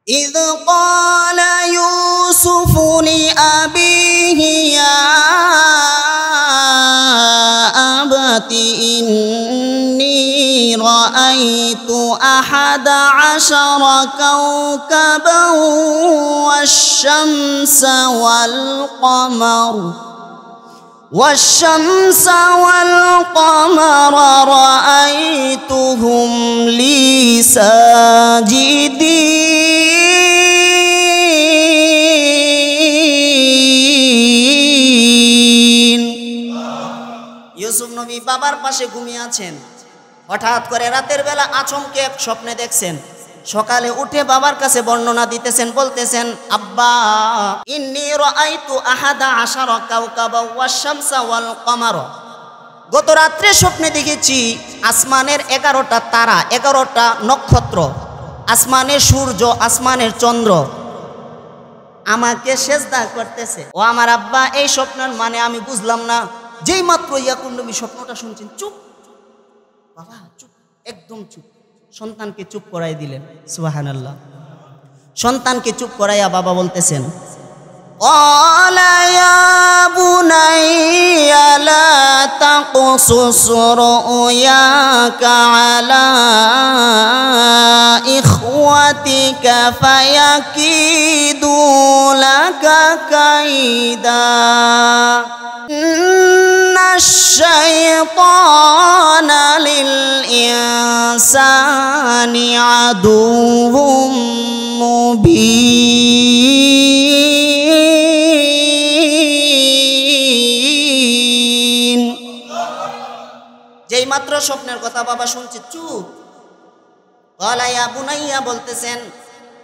إذ قال يوسف لأبيه يا أبت إني رأيت 11 كوكبا والشمس والقمر رأيتهم لي ساجدين। ইউসুফ নবী বাবার পাশে ঘুমিয়ে আছেন। হঠাৎ করে রাতের বেলা আচমকে এক স্বপ্নে দেখছেন। সকালে উঠে বাবার কাছে বর্ণনা দিতেছেন, বলতেছেন, আব্বা ইন্নী রাআইতু 11 কাওকাবা ওয়াশ-শামসা ওয়াল কমার। গত রাত্রে স্বপ্নে দেখেছি আসমানের 11টা তারা, 11টা নক্ষত্র, আসমানের সূর্য, আসমানের চন্দ্র আমাকে সেজদা করতেছে। ও আমার আব্বা, এই স্বপ্নের মানে আমি বুঝলাম না। যেই মাত্র ইয়াকুব নবী স্বপ্নটা শুনছেন, চুপ বাবা, চুপ, একদম চুপ। সন্তানকে চুপ করাই দিলেন। সুবহানাল্লাহ। সন্তানকে চুপ করাইয়া বাবা বলতেছেন, ক্বালা ইয়া বুনাইয়া লা তাকসুস রুয়াকা আলা ইখওয়াতিকা ফায়াকিদু লাকা কাইদা الشيطان للإنسان عدو مبين। যেই মাত্র স্বপ্নের কথা বাবা শুনছে, চুপ। ক্বালা ইয়া বুনাইয়া বলতেছেন,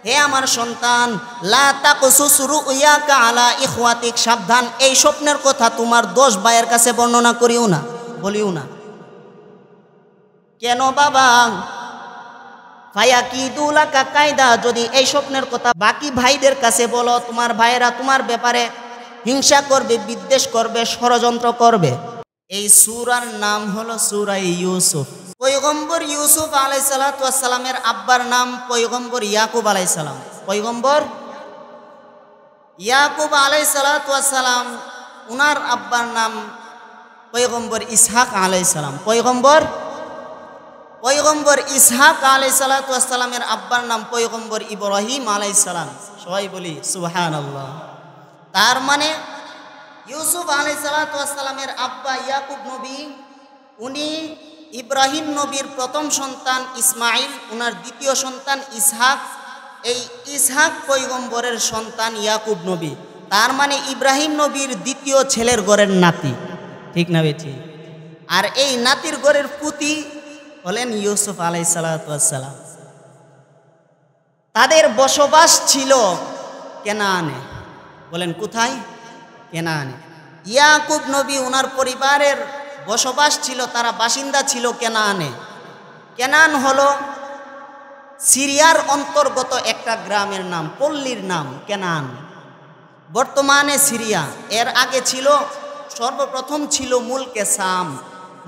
হে আমার সন্তান, লা তাকসুস রুয়াকা আলা ইখওয়াতিক, সাবধান, এই স্বপ্নের কথা তোমার 10 ভাইয়ের কাছে বর্ণনা করিও না, বলিও না। কেন বাবা? ফায়াকিদু লাকা কায়দা, যদি এই স্বপ্নের কথা বাকি ভাইদের কাছে বলো, তোমার ভাইয়েরা তোমার ব্যাপারে হিংসা করবে, বিদ্বেষ করবে, ষড়যন্ত্র করবে। এই সূরার নাম হলো সূরা ইউসুফ। পয়গম্বর ইউসুফ আলাইহিস সালাতু ওয়াস সালামের আব্বার নাম পয়গম্বর ইয়াকুব আলাইহিস সালাম। পয়গম্বর ইয়াকুব আলাইহিস সালাতু ওয়াস সালাম, উনার আব্বার নাম পয়গম্বর ইসহাক আলাইহিস সালাম। পয়গম্বর ইসহাক আলাইহিস সালাতু ওয়াস সালামের আব্বার নাম পয়গম্বর ইব্রাহিম আলাইহিস সালাম। সবাই বলি সুবহানাল্লাহ। তার মানে ইউসুফ আলাইহিস সালাতু ওয়াস সালামের আব্বা ইয়াকুব নবী, উনি ইব্রাহিম নবীর প্রথম সন্তান ইসমাইল, উনার দ্বিতীয় সন্তান ইসহাক, এই ইসহাক পয়গম্বরের সন্তান ইয়াকুব নবী। তার মানে ইব্রাহিম নবীর দ্বিতীয় ছেলের ঘরের নাতি, ঠিক না বেটি? আর এই নাতির ঘরের পুতি হলেন ইউসুফ আলাইহিস সালাতু ওয়াস সালাম। তাদের বসবাস ছিল কেনানে। বলেন কোথায়? কেনানে। ইয়াকুব নবী উনার পরিবারের বসবাস ছিল, তারা বাসিন্দা ছিল কেনানে। কেনান হলো সিরিয়ার অন্তর্গত একটা গ্রামের নাম, পল্লীর নাম কেনান। বর্তমানে সিরিয়া, এর আগে ছিল, সর্বপ্রথম ছিল মুলকে সাম।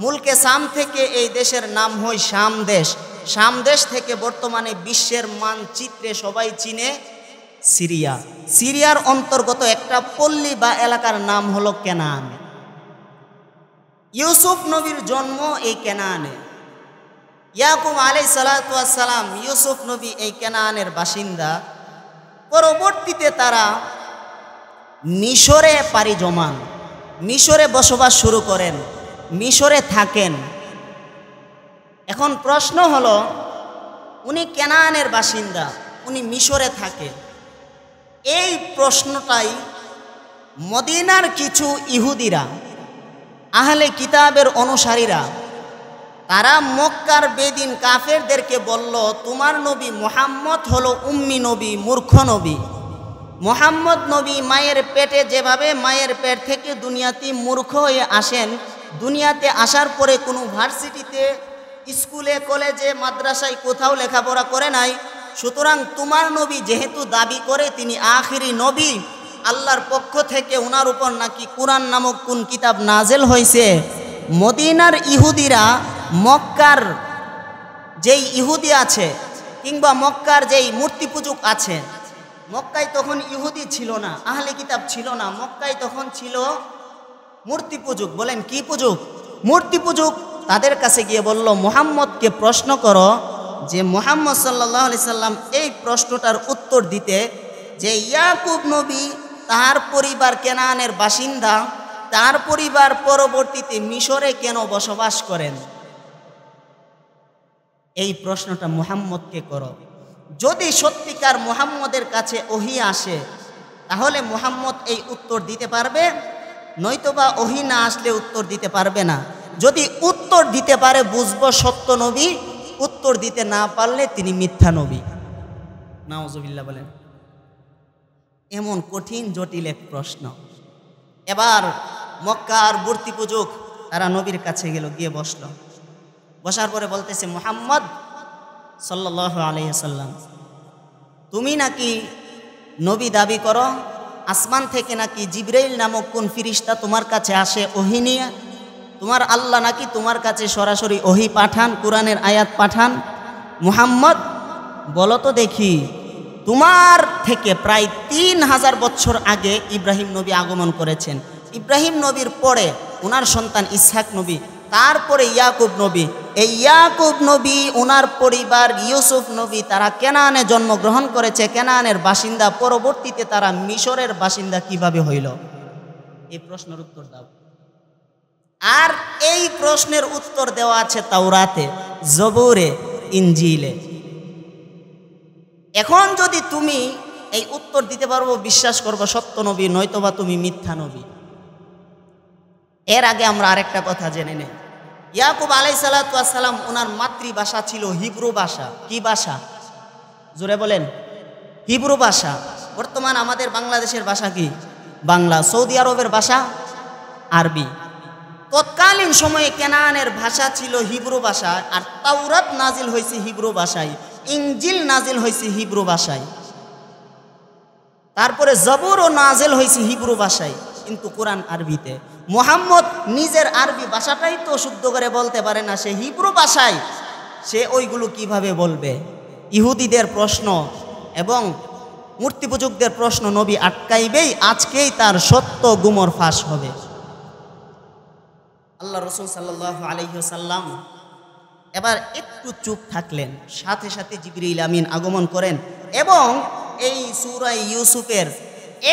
মুলকে সাম থেকে এই দেশের নাম হয় শাম দেশ। শাম দেশ থেকে বর্তমানে বিশ্বের মানচিত্রে সবাই চিনে সিরিয়া। সিরিয়ার অন্তর্গত একটা পল্লী বা এলাকার নাম হলো কেনান। ইউসুফ নবীর জন্ম এই কেনানে। ইয়াকুব আলাইহিস সালাতু ওয়াস সালাম, ইউসুফ নবী এই কেনানের বাসিন্দা। পরবর্তীতে তারা মিশরে পাড়ি জমান, মিশরে বসবাস শুরু করেন, মিশরে থাকেন। এখন প্রশ্ন হলো, উনি কেনানের বাসিন্দা, উনি মিশরে থাকেন, এই প্রশ্নটাই মদিনার কিছু ইহুদিরা, আহলে কিতাবের অনুসারীরা, তারা মক্কার বেদিন কাফেরদেরকে বলল, তোমার নবী মুহাম্মদ হলো উম্মি নবী, মূর্খ নবী। মুহাম্মদ নবী মায়ের পেটে যেভাবে মায়ের পেট থেকে দুনিয়াতে মূর্খ হয়ে আসেন, দুনিয়াতে আসার পরে কোনো ভার্সিটিতে, স্কুলে, কলেজে, মাদ্রাসায় কোথাও লেখাপড়া করে নাই, সুতরাং তোমার নবী যেহেতু দাবি করে তিনি আখিরি নবী, আল্লাহর পক্ষ থেকে উনার উপর নাকি কুরআন নামক কোন কিতাব নাজেল হয়েছে। মদিনার ইহুদিরা, মক্কার যেই ইহুদি আছে কিংবা মক্কার যেই মূর্তি পূজক আছে, মক্কায় তখন ইহুদি ছিল না, আহলে কিতাব ছিল না, মক্কায় তখন ছিল মূর্তি পূজক। বলেন কি পূজক? মূর্তি পূজক। তাদের কাছে গিয়ে বলল, মুহাম্মদকে প্রশ্ন করো যে মুহাম্মদ সাল্লাল্লাহু আলাইহি সাল্লাম এই প্রশ্নটার উত্তর দিতে যে ইয়াকুব নবী তার পরিবার কেনানের বাসিন্দা, তার পরিবার পরবর্তীতে মিশরে কেন বসবাস করেন? এই প্রশ্নটা মুহাম্মদকে করো। যদি সত্যিকার মুহাম্মদের কাছে ওহী আসে তাহলে মুহাম্মদ এই উত্তর দিতে পারবে, নয়তোবা ওহী না আসলে উত্তর দিতে পারবে না। যদি উত্তর দিতে পারে বুঝবো সত্য নবী, উত্তর দিতে না পারলে তিনি মিথ্যা নবী। নাউজুবিল্লাহ বলেন। এমন কঠিন জটিল এক প্রশ্ন। এবার মক্কার মূর্তি পূজক তারা নবীর কাছে গেল, গিয়ে বসলো। বসার পরে বলতেছে, মুহাম্মদ সাল্লাল্লাহু আলাইহি সাল্লাম, তুমি নাকি নবী দাবি করো, আসমান থেকে নাকি জিবরাইল নামক কোন ফিরিস্তা তোমার কাছে আসে ওহী নিয়ে, তোমার আল্লাহ নাকি তোমার কাছে সরাসরি ওহী পাঠান, কোরআনের আয়াত পাঠান। মুহাম্মদ বলো তো দেখি, তোমার থেকে প্রায় 3000 বছর আগে ইব্রাহিম নবী আগমন করেছেন, ইব্রাহিম নবীর পরে ওনার সন্তান ইসহাক নবী, তারপরে ইয়াকুব নবী, এই ইয়াকুব নবী ওনার পরিবার ইউসুফ নবী তারা কেনানে জন্মগ্রহণ করেছে, কেনানের বাসিন্দা, পরবর্তীতে তারা মিশরের বাসিন্দা কিভাবে হইল? এই প্রশ্নের উত্তর দাও। আর এই প্রশ্নের উত্তর দেওয়া আছে তাওরাতে, জবুরে, ইনজিলে। এখন যদি তুমি এই উত্তর দিতে পারবো, বিশ্বাস করবো সত্য নবী, নয়তোবা তুমি মিথ্যা নবী। এর আগে আমরা আরেকটা কথা জেনে নেই। ইয়াকুব আলাইহিস সালাতু ওয়াস সালাম ওনার মাতৃভাষা ছিল হিব্রু ভাষা। কি ভাষা? জোরে বলেন। হিব্রু ভাষা। বর্তমান আমাদের বাংলাদেশের ভাষা কি? বাংলা। সৌদি আরবের ভাষা আরবি। তৎকালীন সময়ে কেনানের ভাষা ছিল হিব্রু ভাষা, আর তাওরাত নাজিল হয়েছে হিব্রু ভাষায়, ইনজিল নাজিল হয়েছে হিব্রু ভাষায়, তারপরে জবুরও নাজিল হয়েছে হিব্রু ভাষায়, কিন্তু কোরআন আরবিতে। মুহাম্মদ নিজের আরবি ভাষাটাই তো শুদ্ধ করে বলতে পারে না, সে হিব্রু ভাষায় সে ওইগুলো কিভাবে বলবে? ইহুদিদের প্রশ্ন এবং মূর্তি পূজকদের প্রশ্ন নবী আটকাইবেই, আজকেই তার সত্য গুমর ফাঁস হবে। আল্লাহ রাসূল সাল্লাল্লাহু আলাইহি ওয়াসাল্লাম এবার একটু চুপ থাকলেন, সাথে সাথে জিবরিল আমিন আগমন করেন এবং এই সূরা ইউসুফের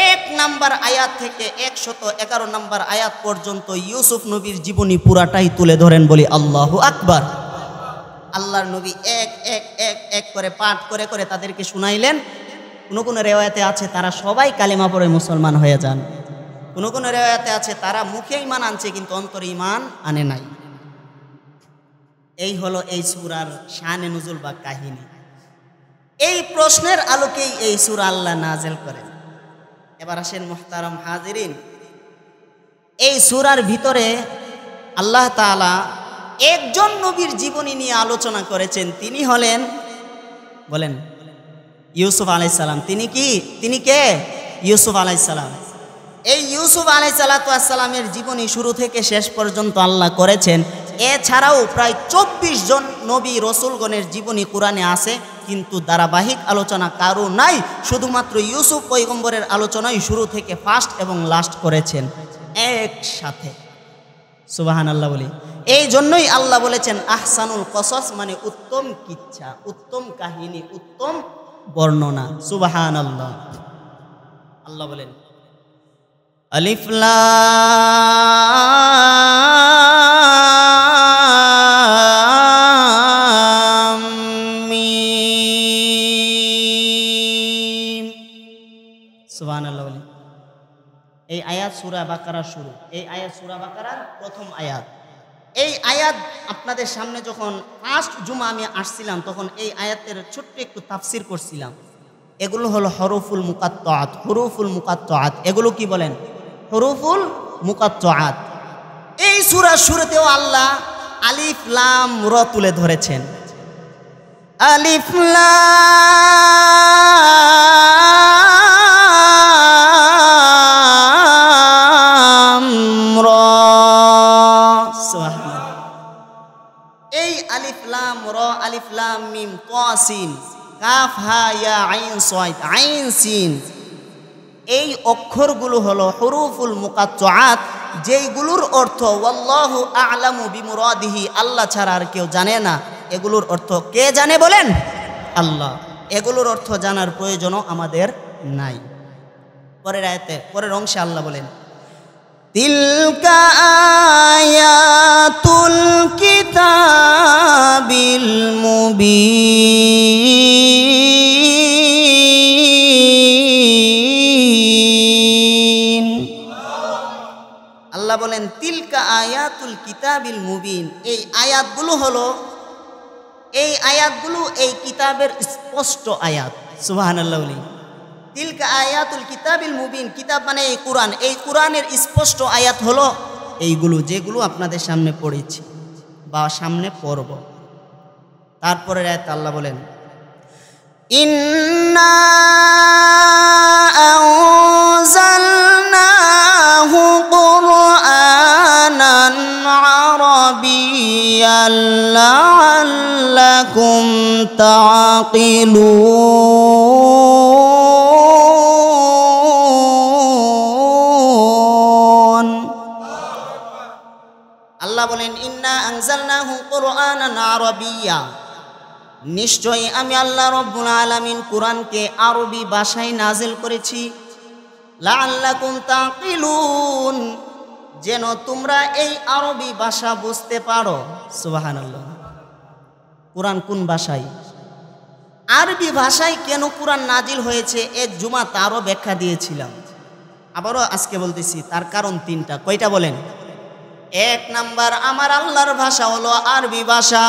1 নম্বর আয়াত থেকে 111 নম্বর আয়াত পর্যন্ত ইউসুফ নবীর জীবনী পুরাটাই তুলে ধরেন। বলি আল্লাহু আকবার। আল্লাহর নবী এক এক এক এক করে পাঠ করে করে তাদেরকে শুনাইলেন। কোনো কোনো রেওয়ায়াতে আছে তারা সবাই কালিমা পড়ে মুসলমান হয়ে যান, কোনো কোনো রেওয়ায়াতে আছে তারা মুখে ঈমান আনছে কিন্তু অন্তরে ঈমান আনে নাই। এই হলো এই সূরার শানে নুজুল বা কাহিনী। এই প্রশ্নের আলোকেই এই সূরা আল্লাহ নাযিল করেন। এবার আসেন মুহতারাম হাজিরিন, এই সূরার ভিতরে আল্লাহ তাআলা একজন নবীর জীবনী নিয়ে আলোচনা করেছেন। তিনি হলেন, বলেন, ইউসুফ আলাইহিস সালাম। তিনি কি? তিনি কে? ইউসুফ আলাইহিস সালাম। এই ইউসুফ আলাইহিস সালামের জীবনী শুরু থেকে শেষ পর্যন্ত আল্লাহ করেছেন। এছাড়াও প্রায় 24 জন নবী রসুলগণের জীবনী কোরআনে আছে, কিন্তু ধারাবাহিক আলোচনা কারো নাই। শুধুমাত্র ইউসুফ পয়গম্বরের আলোচনাই শুরু থেকে ফার্স্ট এবং লাস্ট করেছেন একসাথে। সুবহানাল্লাহ বলি। এই জন্যই আল্লাহ বলেছেন আহসানুল কসস, মানে উত্তম কিচ্ছা, উত্তম কাহিনী, উত্তম বর্ণনা। সুবহানাল্লাহ। আল্লাহ বলেন আলিফ লাম মিম। সুবহানাল্লাহ বলি। এই আয়াত সূরা বাকারার শুরু, এই আয়াত সূরা বাকারার প্রথম আয়াত। এই আয়াত আপনাদের সামনে যখন ফার্স্ট জুমা আমি আসছিলাম তখন এই আয়াতের ছোট্ট একটু তাফসির করছিলাম। এগুলো হলো হরফুল মুকাত্তাআত। হুরুফুল মুকাত্তাআত এগুলো কি বলেন? হুরুফুল মুকাত্তাআত। এই সূরার শুরুতেও আল্লাহ আলিফ লাম র তুলে ধরেছেন। আলিফ লাম র। এই আলিফ লাম র, আলিফ লাম মিম, তা সিন, সয়দ আইন সিন, এই অক্ষরগুলো হলো হুরুফুল মুকাত্তাআত, যেইগুলোর অর্থ ওয়াল্লাহু আ'লামু বিমুরাদিহি, আল্লাহ ছাড়া আর কেউ জানে না। এগুলোর অর্থ কে জানে বলেন? আল্লাহ। এগুলোর অর্থ জানার প্রয়োজনও আমাদের নাই। পরের আয়াতে, পরের অংশে আল্লাহ বলেন, তিলকা আয়াতুল কিতাবিল মুবিন। আল্লাহ বলেন তিলকা আয়াতুল কিতাবিল মুবিন, এই আয়াতগুলো হলো, এই আয়াতগুলো এই কিতাবের স্পষ্ট আয়াত। সুবহানাল্লাহ। তিলকা আয়াতুল কিতাবিল মুবিন, কিতাব মানে এই কুরআন, এই কুরআনের স্পষ্ট আয়াত হলো এইগুলো, যেগুলো আপনাদের সামনে পড়েছি বা সামনে পড়ব। তারপরের আয়াত আল্লাহ বলেন, ইন্না আনজালনাহু কুরআনান আরাবিয়্যান লাআল্লাকুম তা'কিলুন। আল্লাহ বলেন ইন্না আনজালনাহু কুরআনান আরাবিয়্যা, নিশ্চয়ই আমি আল্লাহ রব্বুল আলামিন কুরআনকে আরবি ভাষায় নাজিল করেছি। লাআল্লাকুম তা'কিলুন, যেন তোমরা এই আরবি ভাষা বুঝতে পারো। সুবহানাল্লাহ। কুরআন কোন ভাষায়? আরবি ভাষায় কেন কুরআন নাজিল হয়েছে এক জুমা তারও ব্যাখ্যা দিয়েছিলাম, আবারও আজকে বলতেছি। তার কারণ তিনটা। কয়টা বলেন? এক নাম্বার, আমার আল্লাহর ভাষা হলো আরবি ভাষা।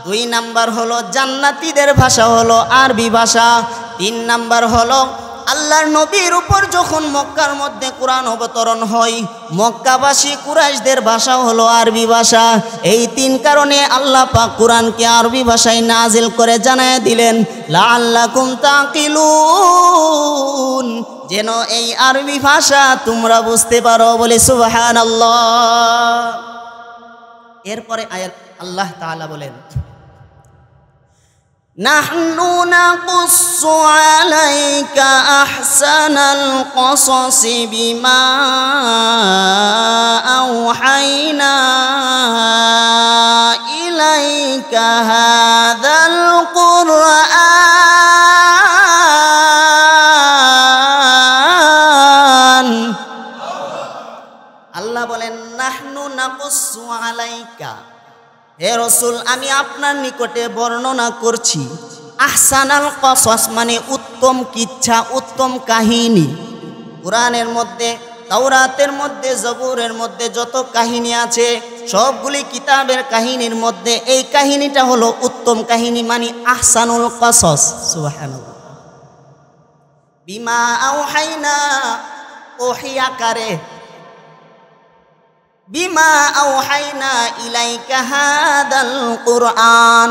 দুই নাম্বার হলো জান্নাতীদের ভাষা হলো আরবি ভাষা। তিন নাম্বার হলো আল্লাহর নবীর উপর যখন মক্কার মধ্যে কুরআন অবতরণ হয়, মক্কাবাসী কুরাইশদের ভাষা হলো আরবি ভাষা। এই তিন কারণে আল্লাহ পাক কুরআনকে আরবি ভাষায় নাজিল করে জানায় দিলেন লাআল্লাকুম তা'কিলুন, যেন এই আরবি ভাষা তোমরা বুঝতে পারো। বলে সুবহানাল্লাহ। এরপরে আয়াত আল্লাহ তাআলা বলেন, নাহনু নাকুসসু আলাইকা আহসানাল কসসি বিমা আওহাইনা ইলাইকা হাযাল কুরআন। আল্লাহ বলেন নাহনু নাকুসসু আলাইকা, হে রাসূল আমি আপনার নিকটে বর্ণনা করছি। আহসানাল কসস মানে উত্তম কিচ্ছা, উত্তম কাহিনী। কুরআনের মধ্যে, তাওরাতের মধ্যে, জবুরের মধ্যে যত কাহিনী আছে সবগুলি কিতাবের কাহিনীর মধ্যে এই কাহিনীটা হলো উত্তম কাহিনী, মানে আহসানুল কসস। সুবহানাল্লাহ। বিমা আওহাইনা, ওহী আকারে, বিমা আওহাইনা ইলাইকা হাদাল কুরআন,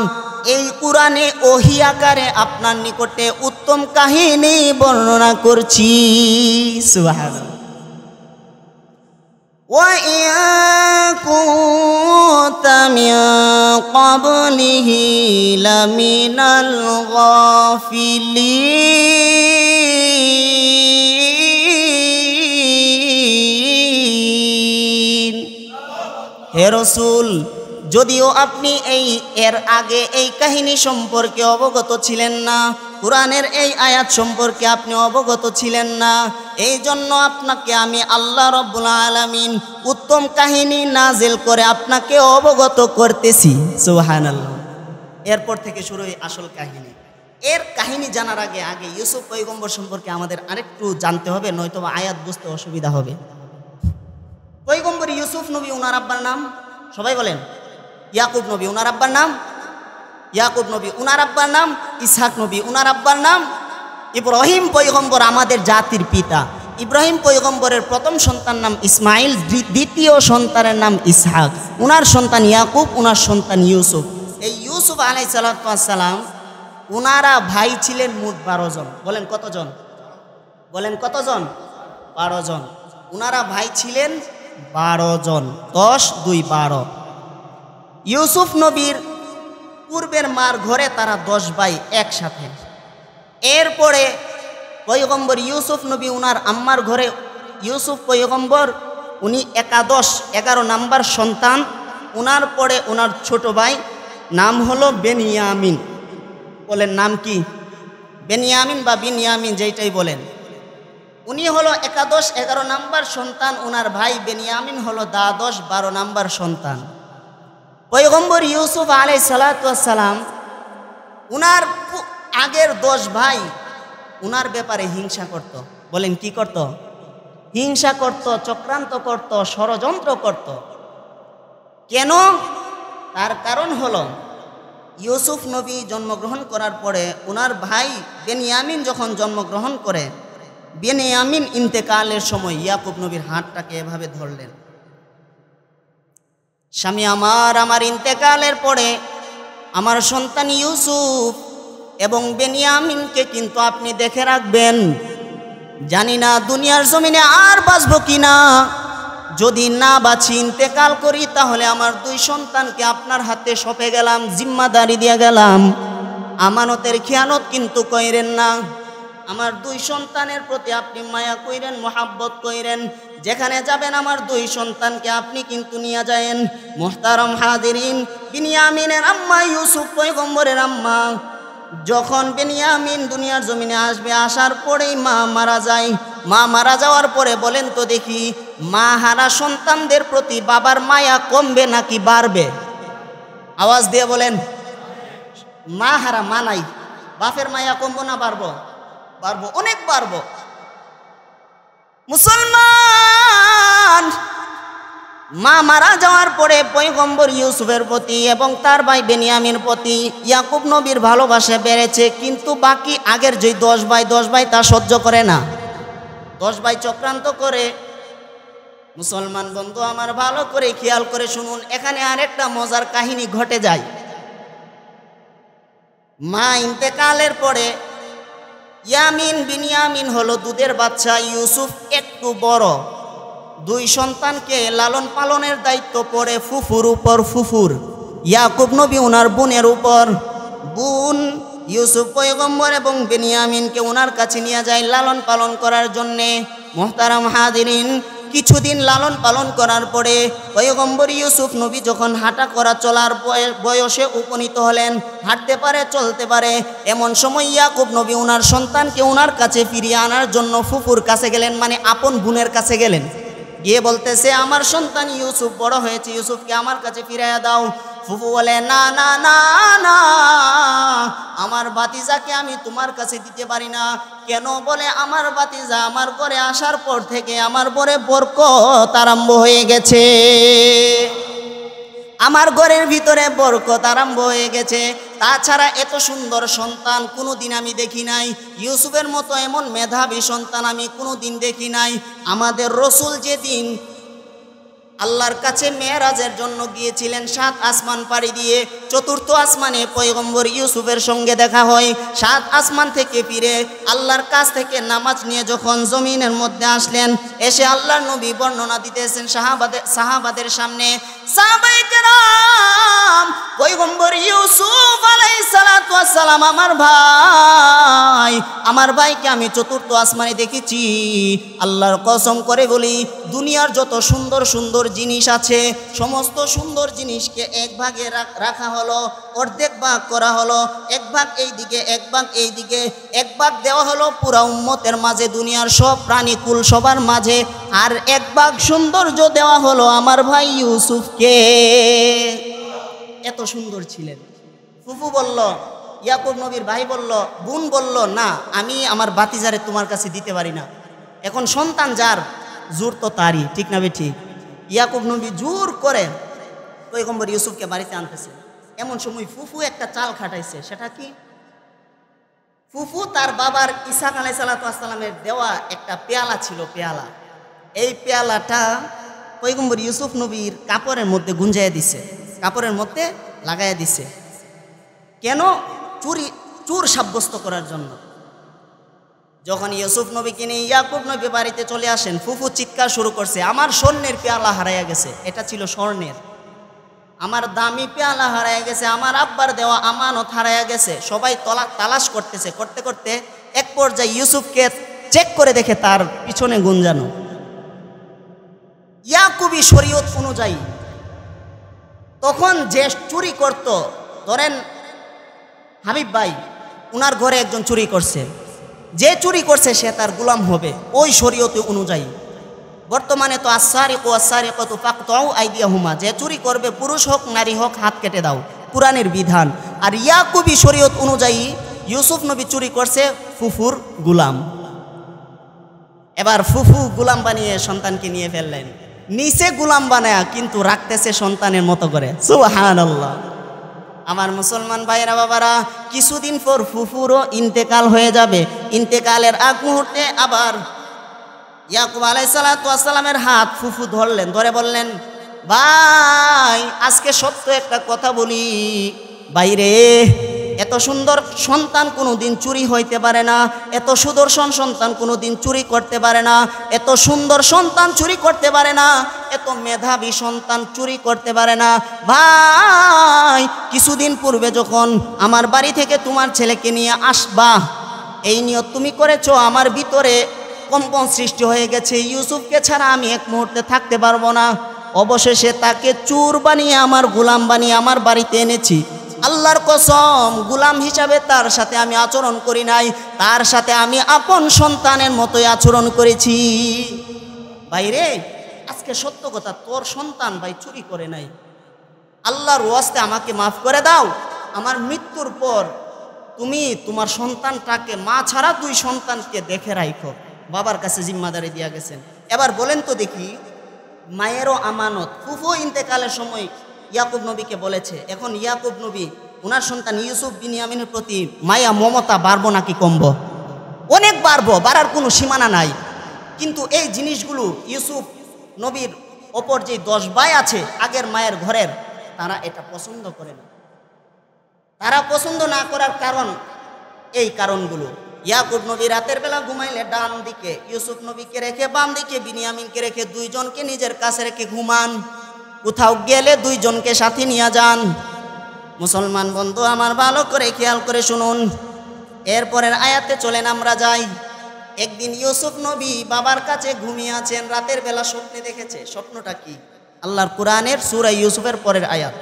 এই কুরআনে ওহী আকারে আপনার নিকটে উত্তম কাহিনী বর্ণনা করছি। সুবহানাল্লাহ। ওয়া ইন কুনতা মিন ক্বাবলিহি লামিনাল গাফিলিন। হে রাসূল, যদিও আপনি এর আগে এই কাহিনী সম্পর্কে অবগত ছিলেন না, কুরআনের এই আয়াত সম্পর্কে আপনি অবগত ছিলেন না, এই জন্য আপনাকে আমি আল্লাহ রব্বুল আলামিন উত্তম কাহিনী নাজিল করে আপনাকে অবগত করতেছি। সুবহানাল্লাহ। এরপর থেকে শুরু হয় আসল কাহিনী। এর কাহিনী জানার আগে ইউসুফ পয়গম্বর সম্পর্কে আমাদের আরেকটু জানতে হবে, নয়তো আয়াত বুঝতে অসুবিধা হবে। পয়গম্বর ইউসুফ নবী, ওনার আব্বার নাম সবাই বলেন ইয়াকুব নবী। ওনার আব্বার নাম ইয়াকুব নবী। ওনার আব্বার নাম ইসহাক নবী। ওনার আব্বার নাম ইব্রাহিম পয়গম্বর, আমাদের জাতির পিতা। ইব্রাহিম পয়গম্বরের প্রথম সন্তান নাম ইসমাইল, দ্বিতীয় সন্তানের নাম ইসহাক। ওনার সন্তান ইয়াকুব, ওনার সন্তান ইউসুফ। এই ইউসুফ আলাইহিস সালাম, ওনারা ভাই ছিলেন মোট 12 জন। বলেন কতজন? বলেন কতজন? 12 জন। ওনারা ভাই ছিলেন 12 জন। 10 2 12। ইউসুফ নবীর পূর্বের মার ঘরে তারা 10 ভাই একসাথে। এরপরে পয়গম্বর ইউসুফ নবী উনার আম্মার ঘরে, ইউসুফ পয়গম্বর উনি 11 নাম্বার সন্তান। উনার পরে উনার ছোট ভাই নাম হলো বেনিয়ামিন। বলেন নাম কি? বেনিয়ামিন বা বিনিয়ামিন যেটাই বলেন। উনি হলো 11 নাম্বার সন্তান, উনার ভাই বেনিয়ামিন হলো 12 নাম্বার সন্তান। পয়গম্বর ইউসুফ আলাইহিস সালাতু ওয়াস সালাম উনার আগের 10 ভাই উনার ব্যাপারে হিংসা করত। বলেন কি করত? হিংসা করত, চক্রান্ত করত, ষড়যন্ত্র করত। কেন? তার কারণ হলো ইউসুফ নবী জন্মগ্রহণ করার পরে উনার ভাই বেনিয়ামিন যখন জন্মগ্রহণ করে, বেনিয়ামিন ইন্তেকালের সময় ইয়াকুব নবীর হাতটাকে এভাবে ধরলেন, স্বামী আমার ইন্তেকালের পরে আমার সন্তান ইউসুফ এবং বেনিয়ামিনকে কিন্তু আপনি দেখে রাখবেন। জানি না দুনিয়ার জমিনে আর বাঁচবো কিনা, যদি না বাঁচি ইন্তেকাল করি তাহলে আমার 2 সন্তানকে আপনার হাতে সঁপে গেলাম, জিম্মাদারি দিয়ে গেলাম। আমানতের খেয়ানত কিন্তু কইরেন না। আমার 2 সন্তানের প্রতি আপনি মায়া কইরেন, মোহাব্বত কইরেন। যেখানে যাবেন আমার 2 সন্তানকে আপনি কিন্তু নিয়ে যায়েন। মুহতারাম হাজিরিন, বিনিয়ামিনের আম্মা ইউসুফ পয়গম্বরের আম্মা, যখন বেনিয়ামিন দুনিয়ার জমিনে আসবে, আসার পরেই মা মারা যায়। মা মারা যাওয়ার পরে বলেন তো দেখি, মা হারা সন্তানদের প্রতি বাবার মায়া কমবে নাকি বাড়বে? আওয়াজ দিয়ে বলেন। মা হারা, মা নাই, বাপের মায়া কমবো না বাড়বো? বাড়বো, অনেক বাড়বো। মুসলমান, মা মারা যাওয়ার পরে পয়গম্বর ইউসুফের প্রতি এবং তার ভাই বেনিয়ামিনের প্রতি ইয়াকুব নবীর ভালোবাসা বেড়েছে, কিন্তু বাকি আগের যে 10 ভাই তা সহ্য করে না। 10 ভাই চক্রান্ত করে। মুসলমান বন্ধু আমার ভালো করে খেয়াল করে শুনুন, এখানে আরেকটা মজার কাহিনী ঘটে যায়। মা ইন্তেকালের পরে বিনিয়ামিন হলো দুধের বাচ্চা, ইউসুফ একটু বড়। 2 সন্তানকে লালন পালনের দায়িত্ব পড়ে ফুফুর উপর। ফুফুর ইয়াকুব নবী উনার বোনের উপর। বোন ইউসুফ পয়গম্বর এবং বেনিয়ামিনকে ওনার কাছে নিয়ে যায় লালন পালন করার জন্যে। মুহতারাম হাজিরিন, কিছুদিন লালন পালন করার পরে পয়গম্বর ইউসুফ নবী যখন হাঁটা করা চলার বয়সে উপনীত হলেন, হাঁটতে পারে, চলতে পারে, এমন সময় ইয়াকুব নবী ওনার সন্তানকে ওনার কাছে ফিরিয়ে আনার জন্য ফুফুর কাছে গেলেন, মানে আপন বোনের কাছে গেলেন। গিয়ে বলতেছে, আমার সন্তান ইউসুফ বড় হয়েছে, ইউসুফকে আমার কাছে ফিরাইয়া দাও। ফুফু বলে, না না না না, আমার ভাতিজাকে আমি তোমার কাছে দিতে পারি না। কেন? বলে, আমার ভাতিজা আমার ঘরে আসার পর থেকে আমার ঘরে বরকত আরম্ভ হয়ে গেছে, আমার ঘরের ভিতরে বরকত আরম্ভ হয়ে গেছে। তাছাড়া এত সুন্দর সন্তান কোনোদিন আমি দেখি নাই, ইউসুফের মতো এমন মেধাবী সন্তান আমি কোনোদিন দেখি নাই। আমাদের রসুল যেদিন আল্লাহর কাছে মেরাজের জন্য গিয়েছিলেন, 7 আসমান পাড়ি দিয়ে 4র্থ আসমানে পয়গম্বর ইউসুফের সঙ্গে দেখা হয়। 7 আসমান থেকে ফিরে আল্লাহর কাছ থেকে নামাজ নিয়ে যখন জমিনের মধ্যে আসলেন, এসে আল্লাহর নবী বর্ণনা দিতেছেন সাহাবাদের সামনে। সাহাবায়ে কেরাম, পয়গম্বর ইউসুফ আলাইহিস সালাতু ওয়াস সালাম আমার ভাইকে আমি 4র্থ আসমানে দেখেছি। আল্লাহর কসম করে বলি, দুনিয়ার যত সুন্দর সুন্দর জিনিস আছে, সমস্ত সুন্দর জিনিসকে এক ভাগে রাখা হলো, অর্ধেক ভাগ করা হলো, এক ভাগ এই দিকে, এক ভাগ এই দিকে, এক ভাগ দেওয়া হলো পুরা উম্মতের মাঝে, দুনিয়ার সব প্রাণীকুল সবার মাঝে, আর এক ভাগ সৌন্দর্য দেওয়া হলো আমার ভাই ইউসুফকে। এত সুন্দর ছিলেন। ফুফু বলল, ইয়াকুব নবীর ভাই বলল, বোন বলল, না আমি আমার ভাতিজারে তোমার কাছে দিতে পারি না। এখন সন্তান যার, জোর তো তারই, ঠিক না ঠিক? ইয়াকুব নবী জোর করে পয়গম্বর ইউসুফকে বাড়িতে আনতেছে। এমন সময় ফুফু একটা চাল খাটাইছে। সেটা কি? ফুফু তার বাবার ইসহাক আলাইহিস সালামের দেওয়া একটা পেয়ালা ছিল, পেয়ালা। এই পেয়ালাটা পয়গম্বর ইউসুফ নবীর কাপড়ের মধ্যে গুঞ্জাইয়া দিছে, কাপড়ের মধ্যে লাগাইয়া দিছে। কেন? চুর সাব্যস্ত করার জন্য। যখন ইউসুফ নবীকে নিয়ে ইয়াকুব নবী বাড়িতে চলে আসেন, ফুফু চিৎকার শুরু করছে, আমার স্বর্ণের পেয়ালা হারাইয়া গেছে। এটা ছিল স্বর্ণের। আমার দামি পেয়ালা হারায় গেছে, আমার আব্বার দেওয়া আমানত হারায় গেছে। সবাই তালাশ করতেছে, করতে করতে এক পর্যায়ে ইউসুফকে চেক করে দেখে তার পিছনে গুঞ্জানো। ইয়াকুবি শরীয়ত অনুযায়ী তখন যে চুরি করত, ধরেন হাবিব ভাই উনার ঘরে একজন চুরি করছে, যে চুরি করছে সে তার গোলাম হবে ওই শরীয়ত অনুযায়ী। বর্তমানে তো আসারিকু আসারিকাতু ফাকতাউ আইদিয়াহুমা, যে চুরি করবে পুরুষ হোক নারী হোক হাত কেটে দাও, কুরআনের বিধান। আর ইয়াকুবি শরীয়ত অনুযায়ী ইউসুফ নবী চুরি করছে ফুফুর গোলাম। এবার ফুফু গোলাম বানিয়ে সন্তানকে নিয়ে ফেললেন, নিচে গোলাম বানায়া কিন্তু রাখতেছে সন্তানের মতো করে। সুবহানাল্লাহ। আমার মুসলমান ভাইরা বাবারা, কিছুদিন পর ফুফুরও ইন্তেকাল হয়ে যাবে। ইন্তেকালের আগ মুহূর্তে আবার ইয়াকুব আলাইহিসসালামের হাত ফুফু ধরলেন, ধরে বললেন, ভাই আজকে সত্য একটা কথা বলি, বাইরে এত সুন্দর সন্তান কোনোদিন চুরি হইতে পারে না, এত সুদর্শন সন্তান কোনোদিন চুরি করতে পারে না, এত সুন্দর সন্তান চুরি করতে পারে না, এত মেধাবী সন্তান চুরি করতে পারে না। ভাই কিছুদিন পূর্বে যখন আমার বাড়ি থেকে তোমার ছেলেকে নিয়ে আসবা, এই নিয়ত তুমি করেছো, আমার ভিতরে কম্পন সৃষ্টি হয়ে গেছে, ইউসুফকে ছাড়া আমি এক মুহূর্তে থাকতে পারবো না। অবশেষে তাকে চোর বানিয়ে আমার গোলাম বানিয়ে আমার বাড়িতে এনেছি। আল্লাহর কসম, গোলাম হিসাবে তার সাথে আমি আচরণ করি নাই, তার সাথে আমি আপন সন্তানের মতোই আচরণ করেছি। ভাইরে আজকে সত্য কথা, তোর সন্তান ভাই চুরি করে নাই, আল্লাহর ওয়াস্তে আমাকে মাফ করে দাও। আমার মৃত্যুর পর তুমি তোমার সন্তানটাকে, মা ছাড়া 2 সন্তানকে দেখে রাখো, বাবার কাছে জিম্মাদারি দিয়া গেছেন। এবার বলেন তো দেখি, মায়েরও আমানত ফুফু ইন্তেকালের সময় ইয়াকুব নবীকে বলেছে, এখন ইয়াকুব নবী ওনার সন্তান ইউসুফ বিনিয়ামিনের প্রতি মায়া মমতা বাড়বো নাকি কমবো? অনেক বাড়বো, বাড়ার কোনো সীমানা নাই। কিন্তু এই জিনিসগুলো ইউসুফ নবীর ওপর যে 10 ভাই আছে আগের মায়ের ঘরের, তারা এটা পছন্দ করে না। তারা পছন্দ না করার কারণ এই কারণগুলো। ইয়াকুব নবী রাতের বেলা ঘুমাইলে ডান দিকে ইউসুফ নবীকে রেখে, বাম দিকে বিনিয়ামিনকে রেখে, 2 জনকে নিজের কাছে রেখে ঘুমান। কোথাও গেলে 2 জনকে সাথে নিয়ে যান। মুসলমান বন্ধু আমার ভালো করে খেয়াল করে শুনুন। এরপরের আয়াতে চলেন আমরা যাই। একদিন ইউসুফ নবী বাবার কাছে ঘুমিয়ে আছেন, রাতের বেলা স্বপ্নে দেখেছে। স্বপ্নটা কি? আল্লাহর কোরআনের সূরা ইউসুফের পরের আয়াত।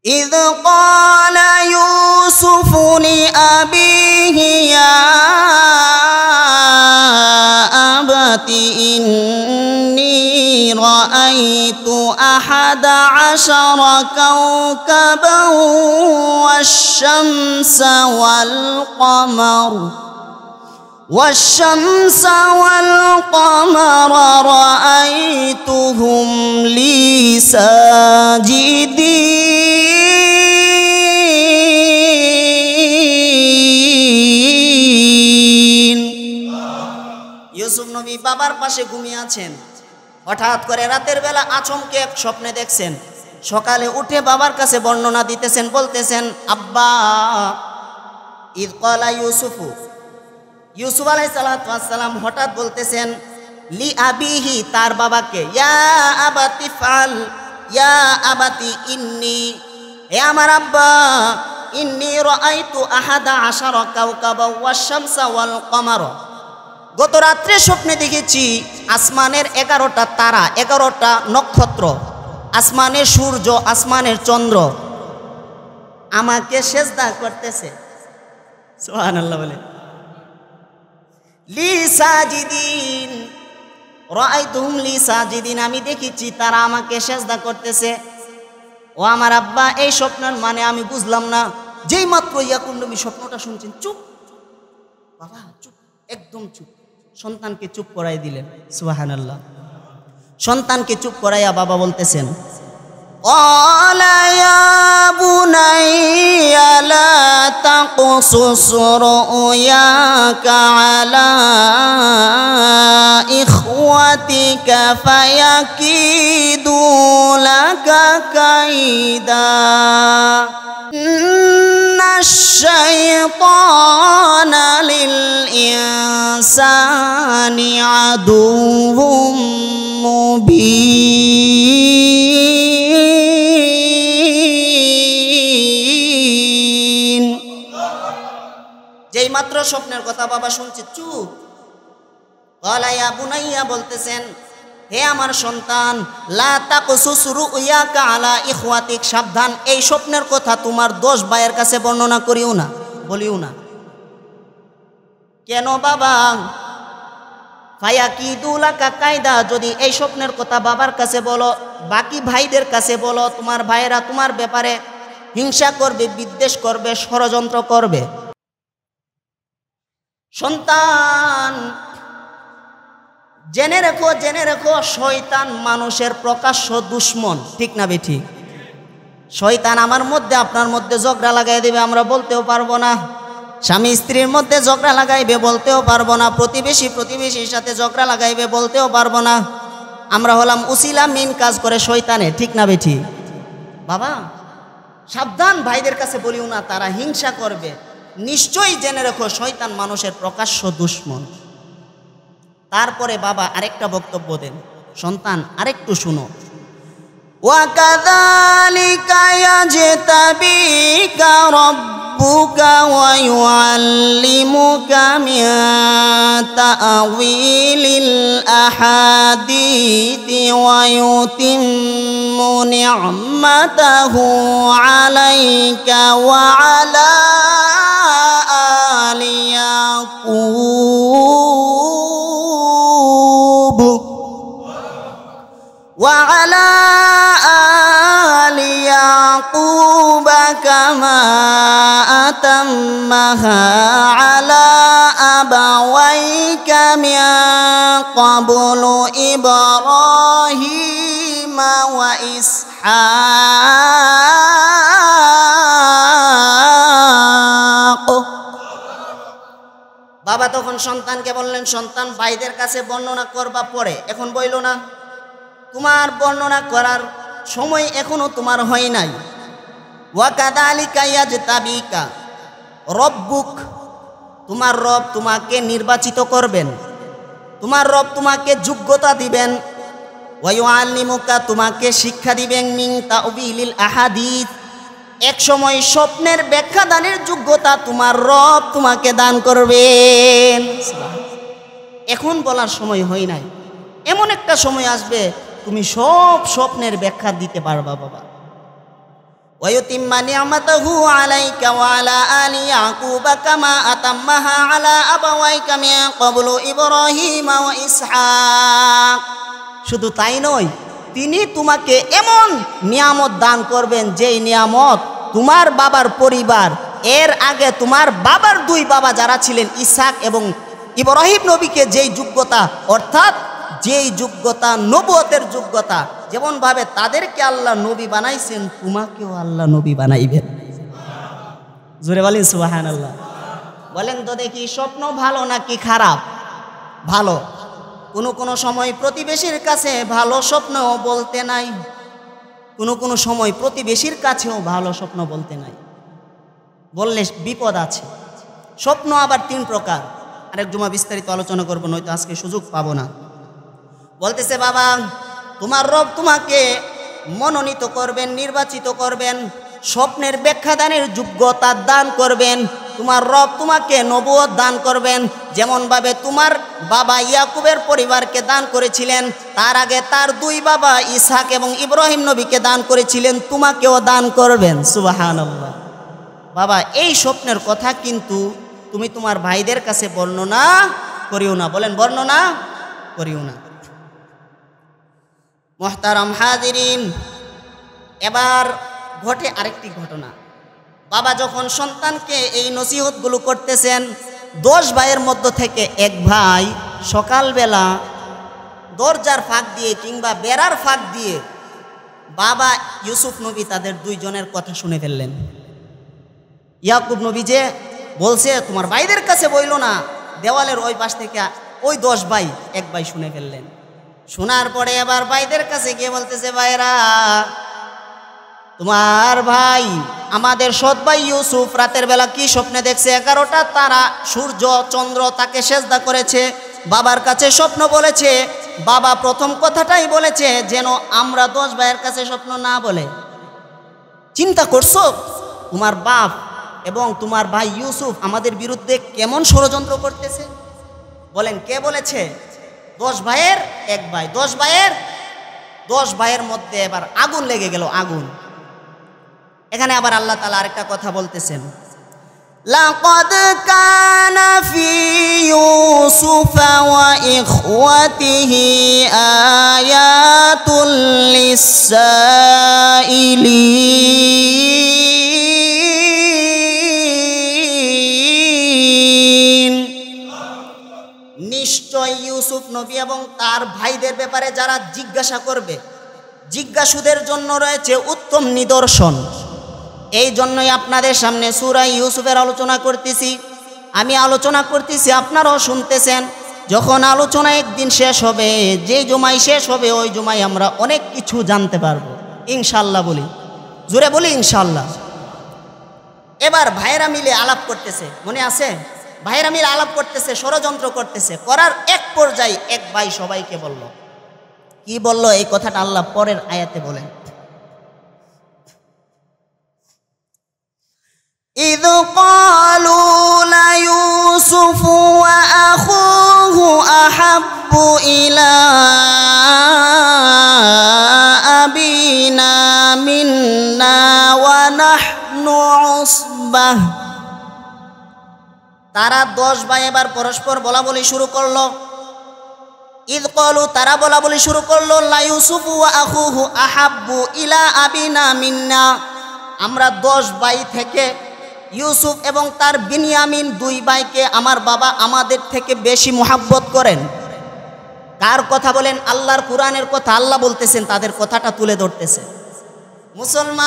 إذ قال يوسف لأبيه يا أبت إني رأيت 11 كوكبا والشمس والقمر رأيتهم لي ساجدين। ইউসুফ নবী বাবার পাশে ঘুমিয়ে আছেন, হঠাৎ করে রাতের বেলা আচমকে এক স্বপ্নে দেখছেন। সকালে উঠে বাবার কাছে বর্ণনা দিতেছেন, বলতেছেন, আব্বা ইদ ক্বালা ইউসুফু, ইউসুফ আলাইহিস সালাম হঠাৎ বলতেছেন লি আবিহি, তার বাবাকে, ইয়া আবাতি ফাল, ইয়া আবাতি ইন্নি, হে আমার আব্বা, ইন্নি রাআইতু 11 কাওকাবা ওয়াশ শামসা ওয়াল কমার, গত রাত্রে স্বপ্নে দেখেছি আসমানের 11টা তারা, 11টা নক্ষত্র, আসমানের সূর্য, আসমানের চন্দ্র আমাকে সেজদা করতেছে। সুবহানাল্লাহ বলে। লি সাজিদিন, রাআইতুহুম লি সাজিদিন, আমি দেখেছি তারা আমাকে সেজদা করতেছে। ও আমার আব্বা, এই স্বপ্নের মানে আমি বুঝলাম না। যেই মাত্র ইয়াকুব নবী স্বপ্নটা শুনছেন, চুপ বাবা, চুপ, একদম চুপ। সন্তানকে চুপ করাই দিলেন। সুবহানাল্লাহ। সন্তানকে চুপ করাইয়া বাবা বলতেছেন, ক্বালা ইয়া বুনাইয়া লা তাকসুস রুয়াকা আলা ইখওয়াতিকা ফায়াকিদু লাকা কাইদা الشيطان للإنسان عدو مبين। মাত্র স্বপ্নের কথা বাবা শুনছে চুপ। ক্বালা ইয়া বুনাইয়া বলতেছেন, হে আমার সন্তান, লা তাকসুস রুয়াকা আলা ইখওয়াতিক, সাবধান, এই স্বপ্নের কথা তোমার 10 ভাইয়ের কাছে বর্ণনা করিও না, বলিও না। কেন বাবা? ফায়াকিদুলাকা কায়দা, যদি এই স্বপ্নের কথা বাবার কাছে বলো, বাকি ভাইদের কাছে বলো, তোমার ভাইয়েরা তোমার ব্যাপারে হিংসা করবে, বিদ্বেষ করবে, ষড়যন্ত্র করবে। সন্তান জেনে রেখো শয়তান মানুষের প্রকাশ্য দুশ্মন, ঠিক না বেঠিক? শয়তান আমার মধ্যে আপনার মধ্যে ঝগড়া লাগাই দেবে, আমরা বলতেও পারবো না। স্বামী স্ত্রীর মধ্যে ঝগড়া লাগাইবে, বলতেও পারবো না। প্রতিবেশীর সাথে ঝগড়া লাগাইবে, বলতেও পারবো না। আমরা হলাম উসিলা, মেন কাজ করে শয়তানে, ঠিক না বেঠিক? বাবা সাবধান, ভাইদের কাছে বলিও না, তারা হিংসা করবে। নিশ্চয়ই জেনে রেখো শয়তান মানুষের প্রকাশ্য দুশ্মন। তারপরে বাবা আরেকটা বক্তব্য দেন, সন্তান আরেকটু শুনো। ওয়াকাযালিকা ইয়াজতাবিকা রাব্বুকা ওয়া ইউআল্লিমুকা মিন তা'ওয়িলিল আহাদিথি ওয়া ইউতিম্মু নি'মাতাহু আলাইকা ওয়া আলা আলি ইয়াকুব وعلى آل يعقوب كما أتمها على أبويك من قبل إبراهيم وإسحاق। বাবা তখন সন্তানকে বললেন, সন্তান ভাইদের কাছে বর্ণনা করবা পরে, এখন বইল না। তোমার বর্ণনা করার সময় এখনো তোমার হয় নাই। ওয়াকাযালিকা ইয়াজতাবিকা রব্বুক, তোমার রব তোমাকে নির্বাচিত করবেন, তোমার রব তোমাকে যোগ্যতা দিবেন। ওয়া ইউআল্লিমুকা, তোমাকে শিক্ষা দিবেন, মিন তা'ওয়িলিল আহাদিথ, এক সময় স্বপ্নের ব্যাখ্যা দানের যোগ্যতা তোমার রব তোমাকে দান করবেন। এখন বলার সময় হয় নাই, এমন একটা সময় আসবে তুমি সব স্বপ্নের ব্যাখ্যা দিতে পারবা বাবা। ওয়া ইউতিম্মা নি'মাতাহু আলাইকা ওয়া আলা আলি ইয়াকুব কামা আতাম্মাহা আলা আবাওয়াইকা মিন ক্বাবলু ইব্রাহিম ওয়া ইসহাক। শুধু তাই নয়, তিনি তোমাকে এমন নিয়ামত দান করবেন, যেই নিয়ামত তোমার বাবার পরিবার, এর আগে তোমার বাবার 2 বাবা যারা ছিলেন ইসহাক এবং ইব্রাহিম নবীকে যেই যোগ্যতা, অর্থাৎ যেই যোগ্যতা, নবুয়তের যোগ্যতা, যেমন ভাবে তাদেরকে আল্লাহ নবী বানাইছেন, তোমাকেও আল্লাহ নবী বানাইবেন। জোরে বলেন সুবহানাল্লাহ। বলেন তো দেখি, স্বপ্ন ভালো নাকি খারাপ? ভালো। কোনো সময় প্রতিবেশীর কাছে ভালো স্বপ্ন বলতে নাই, কোনো সময় প্রতিবেশীর কাছেও ভালো স্বপ্ন বলতে নাই, বললে বিপদ আছে। স্বপ্ন আবার 3 প্রকার, আরেক জুমা বিস্তারিত আলোচনা করবো, নয়তো আজকে সুযোগ পাবো না। বলতেছে বাবা, তোমার রব তোমাকে মনোনীত করবেন, নির্বাচিত করবেন, স্বপ্নের ব্যাখ্যা দানের যোগ্যতা দান করবেন। তোমার রব তোমাকে নবুয়ত দান করবেন, যেমন ভাবে তোমার বাবা ইয়াকুবের পরিবারকে দান করেছিলেন, তার আগে তার 2 বাবা ইসহাক এবং ইব্রাহিম নবীকে দান করেছিলেন, তোমাকেও দান করবেন। সুবহানাল্লাহ। বাবা এই স্বপ্নের কথা কিন্তু তুমি তোমার ভাইদের কাছে বর্ণনা করিও না, বলেন বর্ণনা করিও না। মুহতারাম হাজিরিন, এবার ঘটে আরেকটি ঘটনা। বাবা যখন সন্তানকে এই নসিহতগুলো করতেছেন, 10 ভাইয়ের মধ্য থেকে এক ভাই সকালবেলা দরজার ফাঁক দিয়ে কিংবা বেড়ার ফাঁক দিয়ে বাবা ইউসুফ নবী তাদের 2 জনের কথা শুনে ফেললেন। ইয়াকুব নবী যে বলছে তোমার ভাইদের কাছে বইল না, দেওয়ালের ওই পাশ থেকে ওই 10 ভাই এক ভাই শুনে ফেললেন। শোনার পরে এবার ভাইদের কাছে গিয়ে বলতেছে, ভাইরা তোমার ভাই আমাদের সৎ ভাই ইউসুফ রাতের বেলা কি স্বপ্নে দেখছে, 11টা তারা, সূর্য, চন্দ্র তাকে সেজদা করেছে, বাবার কাছে স্বপ্ন বলেছে। বাবা প্রথম কথাটাই বলেছে যেন আমরা 10 ভাইয়ের কাছে স্বপ্ন না বলে। চিন্তা করছো, তোমার বাপ এবং তোমার ভাই ইউসুফ আমাদের বিরুদ্ধে কেমন ষড়যন্ত্র করতেছে। বলেন কে বলেছে? 10 ভাইয়ের এক ভাই, 10 ভাইয়ের মধ্যে এবার আগুন লেগে গেল, আগুন। এখানে আবার আল্লাহ তাআলা আরেকটা কথা বলতেছেন, লাকাদ কানা ফি ইউসুফ ওয়া ইখওয়াতিহি আয়াতুল লিসাইলিন। নিশ্চয় ইউসুফ নবী এবং তার ভাইদের ব্যাপারে যারা জিজ্ঞাসা করবে, জিজ্ঞাসুদের জন্য রয়েছে উত্তম নিদর্শন। এই জন্যই আপনাদের সামনে সূরা ইউসুফের আলোচনা করতেছি। আমি আলোচনা করতেছি, আপনারাও শুনতেছেন। যখন আলোচনা একদিন শেষ হবে, যেই জুমায় শেষ হবে ওই জুমায় আমরা অনেক কিছু জানতে পারবো ইনশাআল্লাহ। বলি জোরে বলি ইনশাআল্লাহ। এবার ভাইয়েরা মিলে আলাপ করতেছে, মনে আছে? ভাইয়েরা মিলে আলাপ করতেছে, ষড়যন্ত্র করতেছে। করার এক পর্যায়ে এক ভাই সবাইকে বলল, কি বলল এই কথাটা আল্লাহ পরের আয়াতে বলেন, إذ قالوا ليوسف وأخوه أحب إلى أبينا منا ونحن عصبة। তারা 10 ভাই এবার পরস্পর বলা বলি শুরু করলো। ইদ কলু, তারা বলা বলি শুরু করলো, লা ইউসুফু ওয়া আখুহু আহাব্বু ইলা আবিনা মিন্না। আমরা 10 ভাই থেকে ইউসুফ এবং তার বিনিয়ামিন 2 ভাইকে আমার বাবা আমাদের থেকে বেশি মোহাব্বত করেন। কার কথা বলেন? আল্লাহর কুরআনের কথা। আল্লাহ বলতেছেন, তাদের কথাটা তুলে ধরতেছে। মুসলমান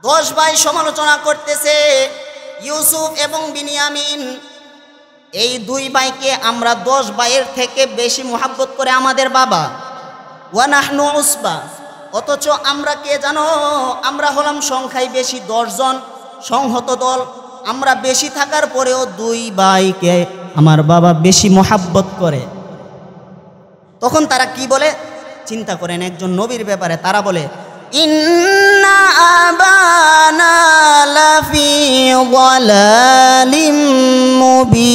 10 ভাই সমালোচনা করতেছে, ইউসুফ এবং বিনিয়ামিন এই 2 ভাইকে আমরা 10 ভাইয়ের থেকে বেশি মোহাব্বত করে আমাদের বাবা। ওয়া নাহনু উসবা, অথচ আমরা কে জানো? আমরা হলাম সংখ্যায় বেশি, 10 জন সংহত দল। আমরা বেশি থাকার পরেও 2 ভাইকে আমার বাবা বেশি মোহাব্বত করে। তখন তারা কি বলে চিন্তা করেন একজন নবীর ব্যাপারে। তারা বলে, ইন্না আবানা লাফি যালালিম মুবিন।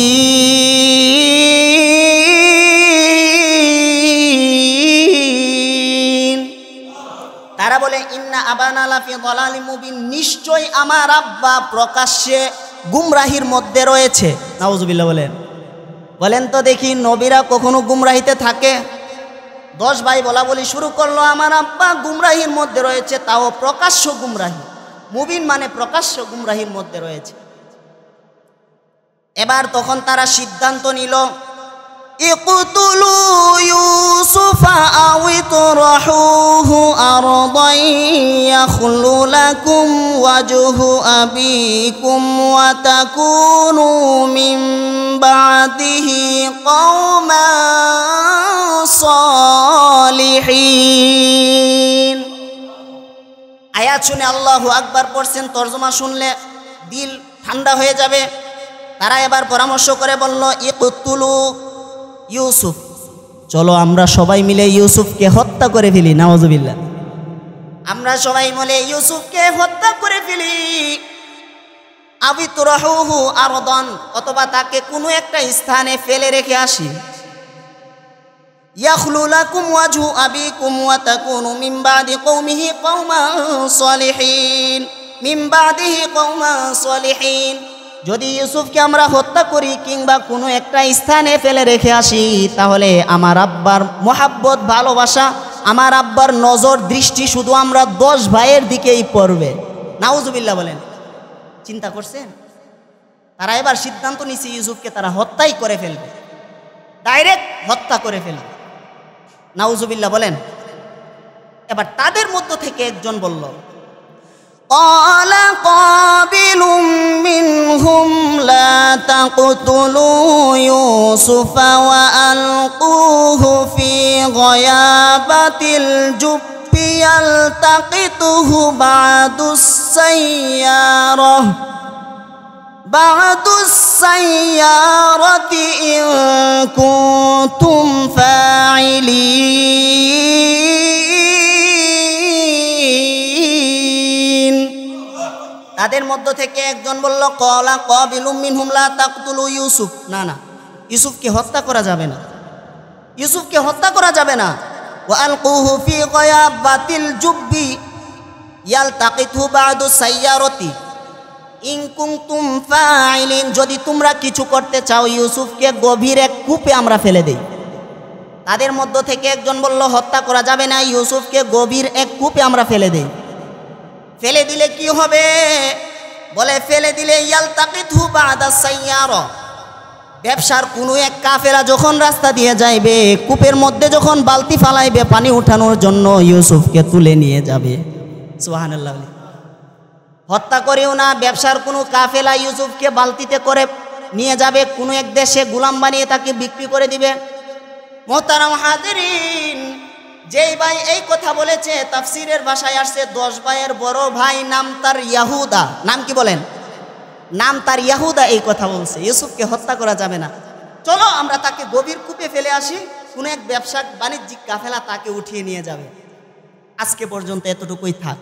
তারা বলে, ইন্না আবানা লাফি যালালিম মুবিন, নিশ্চয় আমার আব্বা প্রকাশ্যে গুমরাহির মধ্যে রয়েছে। নাউজুবিল্লাহ বলেন। বলেন তো দেখি, নবীরা কখনো গুমরাহিতে থাকে? 10 ভাই বলা বলি শুরু করলো, আমার আব্বা গুমরাহির মধ্যে রয়েছে, তাও প্রকাশ্য গুমরাহি। মুবিন মানে প্রকাশ্য গুমরাহির মধ্যে রয়েছে। এবার তখন তারা সিদ্ধান্ত নিল, ইকতুলু ইউসুফা আও ইতরাহুহু আরদান ইয়াখলু লাকুম ওয়াজহু আবিকুম ওয়া তাকুনু মিন বাদিহি কওমান সালিহিন। আয়াত শুনে আল্লাহু আকবার পড়ছেন, তরজমা শুনলে দিল ঠান্ডা হয়ে যাবে। তারা এবার পরামর্শ করে বলল, ইকতুলু ইউসুফ, চলো আমরা সবাই মিলে ইউসুফকে হত্যা করে ফেলি। নাউজুবিল্লাহ। আমরা সবাই মিলে ইউসুফকে হত্যা করে ফেলি। আবিতুরাহুহু আরদান, অথবা তাকে কোনো একটা স্থানে ফেলে রেখে আসি। ইয়াখলু লাকুম ওয়াজহু আবিকুম ওয়া তাকুনু মিন বাদি কওমিহি কওমান সালিহিন, মিন বাদিহি কওমান সালিহিন। যদি ইউসুফকে আমরা হত্যা করি কিংবা কোনো একটা স্থানে ফেলে রেখে আসি, তাহলে আমার আব্বার মোহাব্বত, ভালোবাসা, আমার আব্বার নজর দৃষ্টি শুধু আমরা 10 ভাইয়ের দিকেই পড়বে। নাউজুবিল্লাহ বলেন। চিন্তা করছেন? তারা এবার সিদ্ধান্ত নিছে ইউসুফকে তারা হত্যাই করে ফেলবে, ডাইরেক্ট হত্যা করে ফেলবে। নাউজুবিল্লাহ বলেন। এবার তাদের মধ্য থেকে একজন বলল, قال قابل منهم لا تقتلوا يوسف وألقوه في غيابة الجب يلتقطه بعض السيارة إن كنتم فاعلين। তাদের মধ্য থেকে একজন বলল ক্বালা ক্বাবিলুম মিনহুম লা তাকতুলু ইউসুফ, না না, ইউসুফকে হত্যা করা যাবে না, ইউসুফকে হত্যা করা যাবে না। ওয়া আলকুহু ফি গয়াবাতিল জুব্বি ইয়ালতাকিতহু বা'দু সাইয়ারাতি ইন কুনতুম ফাইলিন, যদি তোমরা কিছু করতে চাও ইউসুফকে গভীর এক কূপে আমরা ফেলে দেই। তাদের মধ্য থেকে একজন বলল হত্যা করা যাবে না, ইউসুফকে গভীর এক কূপে আমরা ফেলে দেই। ফেলে দিলে কি হবে? বলে ফেলে দিলে ইয়ালতাকিতহু বা'দা সাইয়ারা, ব্যবসার কোনো এক কাফেলা যখন রাস্তা দিয়ে যাইবে, কূপের মধ্যে যখন বালতি ফালাইবে পানি উঠানোর জন্য, ইউসুফকে তুলে নিয়ে যাবে। সুবহানাল্লাহ। হত্যা করেও না, ব্যবসার কোনো কাফেলা ইউসুফকে বালতিতে করে নিয়ে যাবে, কোনো এক দেশে গোলাম বানিয়ে তাকে বিক্রি করে দিবে। মোহতারাম হাজিরিন, যেই ভাই এই কথা বলেছে তাফসিরের ভাষায় আসছে 10 ভাইয়ের বড় ভাই, নাম তার ইয়াহুদা। নাম কি বলেন? নাম তার ইয়াহুদা এই কথা বলছে ইউসুফকে হত্যা করা যাবে না, চলো আমরা তাকে গভীর কূপে ফেলে আসি, কোনো এক ব্যবসা বাণিজ্যিক কাফেলা তাকে উঠিয়ে নিয়ে যাবে। আজকে পর্যন্ত এতটুকুই থাক।